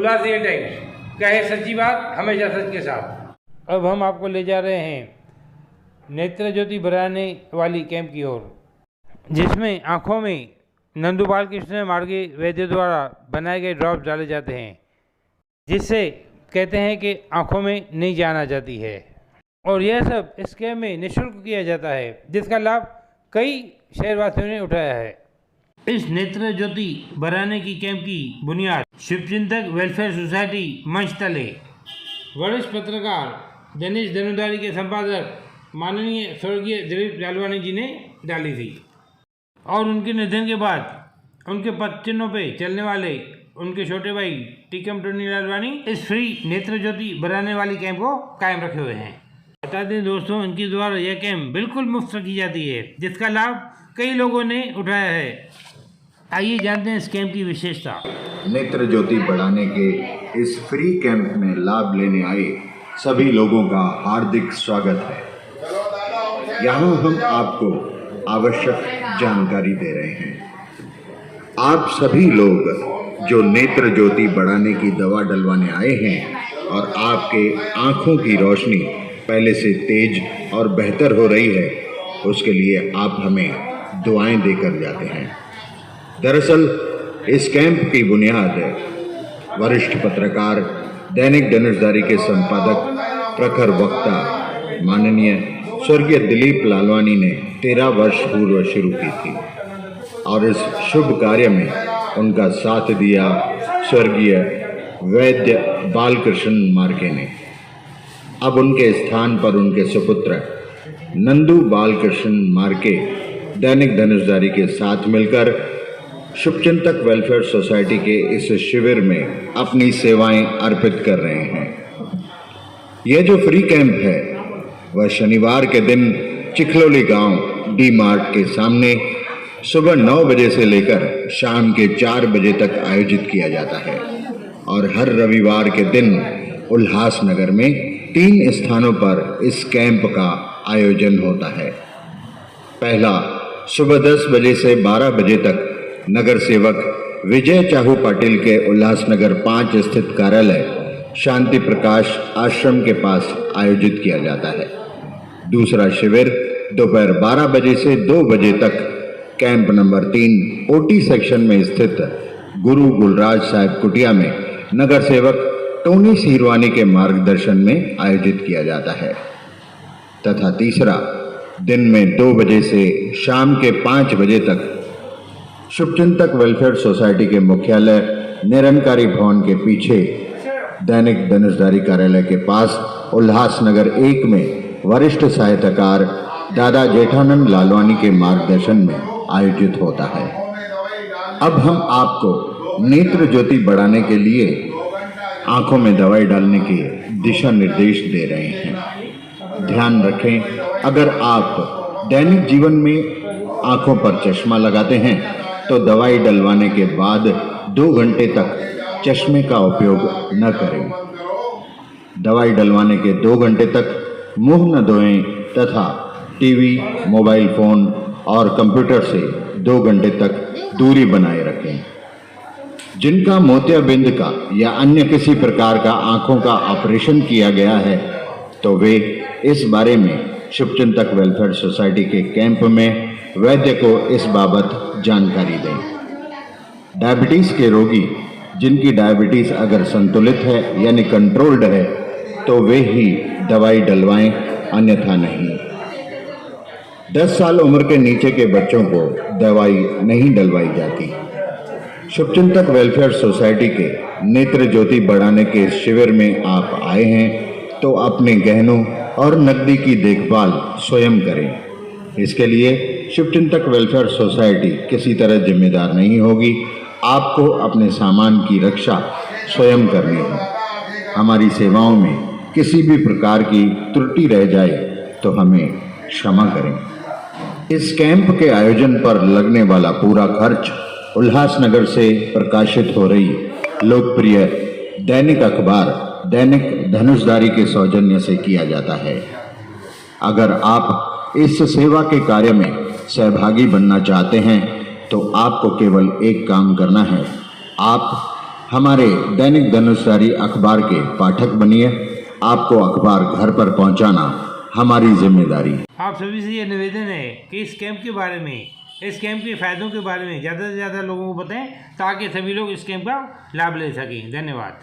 उल्लासनीय times, कहे सच्ची बात हमेशा सच के साथ। अब हम आपको ले जा रहे हैं नेत्र ज्योति बढ़ाने वाली कैंप की ओर, जिसमें आँखों में नंदू बालकृष्ण मार्गे वैद्य द्वारा बनाए गए ड्रॉप्स डाले जाते हैं, जिससे कहते हैं कि आँखों में नहीं जाना जाती है। और यह सब इस कैंप में निःशुल्क किया जाता है, जिसका लाभ कई शहरवासियों ने उठाया है। इस नेत्र ज्योति बढ़ाने की कैंप की बुनियाद शुभचिंतक वेलफेयर सोसाइटी मंचतले वरिष्ठ पत्रकार दिनेश धनुधारी के संपादक माननीय स्वर्गीय दिलीप लालवानी जी ने डाली थी, और उनके निधन के बाद उनके पद चिन्हों पर चलने वाले उनके छोटे भाई टीकम टोनी लालवानी इस फ्री नेत्र ज्योति बढ़ाने वाली कैंप को कायम रखे हुए हैं। बता दें दोस्तों, इनके द्वारा यह कैंप बिल्कुल मुफ्त रखी जाती है, जिसका लाभ कई लोगों ने उठाया है। आइए जानते हैं इस कैंप की विशेषता। नेत्र ज्योति बढ़ाने के इस फ्री कैंप में लाभ लेने आए सभी लोगों का हार्दिक स्वागत है। यहाँ हम आपको आवश्यक जानकारी दे रहे हैं। आप सभी लोग जो नेत्र ज्योति बढ़ाने की दवा डलवाने आए हैं और आपके आँखों की रोशनी पहले से तेज और बेहतर हो रही है, उसके लिए आप हमें दुआएं देकर जाते हैं। दरअसल इस कैंप की बुनियाद वरिष्ठ पत्रकार दैनिक धनुषधारी के संपादक प्रखर वक्ता माननीय स्वर्गीय दिलीप लालवानी ने 13 वर्ष पूर्व शुरू की थी, और इस शुभ कार्य में उनका साथ दिया स्वर्गीय वैद्य बालकृष्ण मार्के ने। अब उनके स्थान पर उनके सुपुत्र नंदू बालकृष्ण मार्के दैनिक धनुषधारी के साथ मिलकर शुभचिंतक वेलफेयर सोसाइटी के इस शिविर में अपनी सेवाएं अर्पित कर रहे हैं। यह जो फ्री कैंप है वह शनिवार के दिन चिखलोली गांव डी मार्ट के सामने सुबह 9 बजे से लेकर शाम के 4 बजे तक आयोजित किया जाता है, और हर रविवार के दिन उल्लासनगर में 3 स्थानों पर इस कैंप का आयोजन होता है। पहला सुबह 10 बजे से 12 बजे तक नगर सेवक विजय चाहू पाटिल के उल्लासनगर 5 स्थित कार्यालय शांति प्रकाश आश्रम के पास आयोजित किया जाता है। दूसरा शिविर दोपहर 12 बजे से 2 बजे तक कैंप नंबर 3 ओटी सेक्शन में स्थित गुरु गुलराज साहब कुटिया में नगर सेवक टोनी सीरवानी के मार्गदर्शन में आयोजित किया जाता है। तथा तीसरा दिन में 2 बजे से शाम के 5 बजे तक शुभचिंतक वेलफेयर सोसाइटी के मुख्यालय निरंकारी भवन के पीछे दैनिक धनुषधारी कार्यालय के पास उल्लासनगर 1 में वरिष्ठ साहित्यकार दादा जेठानंद लालवानी के मार्गदर्शन में आयोजित होता है। अब हम आपको नेत्र ज्योति बढ़ाने के लिए आंखों में दवाई डालने के दिशा निर्देश दे रहे हैं। ध्यान रखें, अगर आप दैनिक जीवन में आंखों पर चश्मा लगाते हैं तो दवाई डलवाने के बाद 2 घंटे तक चश्मे का उपयोग न करें। दवाई डलवाने के 2 घंटे तक मुंह न धोएं तथा टीवी, मोबाइल फोन और कंप्यूटर से 2 घंटे तक दूरी बनाए रखें। जिनका मोतियाबिंद का या अन्य किसी प्रकार का आंखों का ऑपरेशन किया गया है, तो वे इस बारे में शुभचिंतक वेलफेयर सोसाइटी के कैंप में वैद्य को इस बाबत जानकारी दें। डायबिटीज़ के रोगी जिनकी डायबिटीज़ अगर संतुलित है यानी कंट्रोल्ड है, तो वे ही दवाई डलवाएं, अन्यथा नहीं। 10 साल उम्र के नीचे के बच्चों को दवाई नहीं डलवाई जाती। शुभचिंतक वेलफेयर सोसाइटी के नेत्र ज्योति बढ़ाने के शिविर में आप आए हैं तो अपने गहनों और नकदी की देखभाल स्वयं करें। इसके लिए शुभचिंतक वेलफेयर सोसाइटी किसी तरह जिम्मेदार नहीं होगी। आपको अपने सामान की रक्षा स्वयं करनी है। हमारी सेवाओं में किसी भी प्रकार की त्रुटि रह जाए तो हमें क्षमा करें। इस कैंप के आयोजन पर लगने वाला पूरा खर्च उल्लासनगर से प्रकाशित हो रही लोकप्रिय दैनिक अखबार दैनिक धनुषधारी के सौजन्य से किया जाता है। अगर आप इस सेवा के कार्य में सहभागी बनना चाहते हैं तो आपको केवल एक काम करना है। आप हमारे दैनिक धनुषधारी अखबार के पाठक बनिए। आपको अखबार घर पर पहुंचाना हमारी जिम्मेदारी। आप सभी से ये निवेदन है कि इस कैंप के बारे में, इस कैंप के फायदों के बारे में ज़्यादा से ज़्यादा लोगों को बताएं ताकि सभी लोग इस कैंप का लाभ ले सकें। धन्यवाद।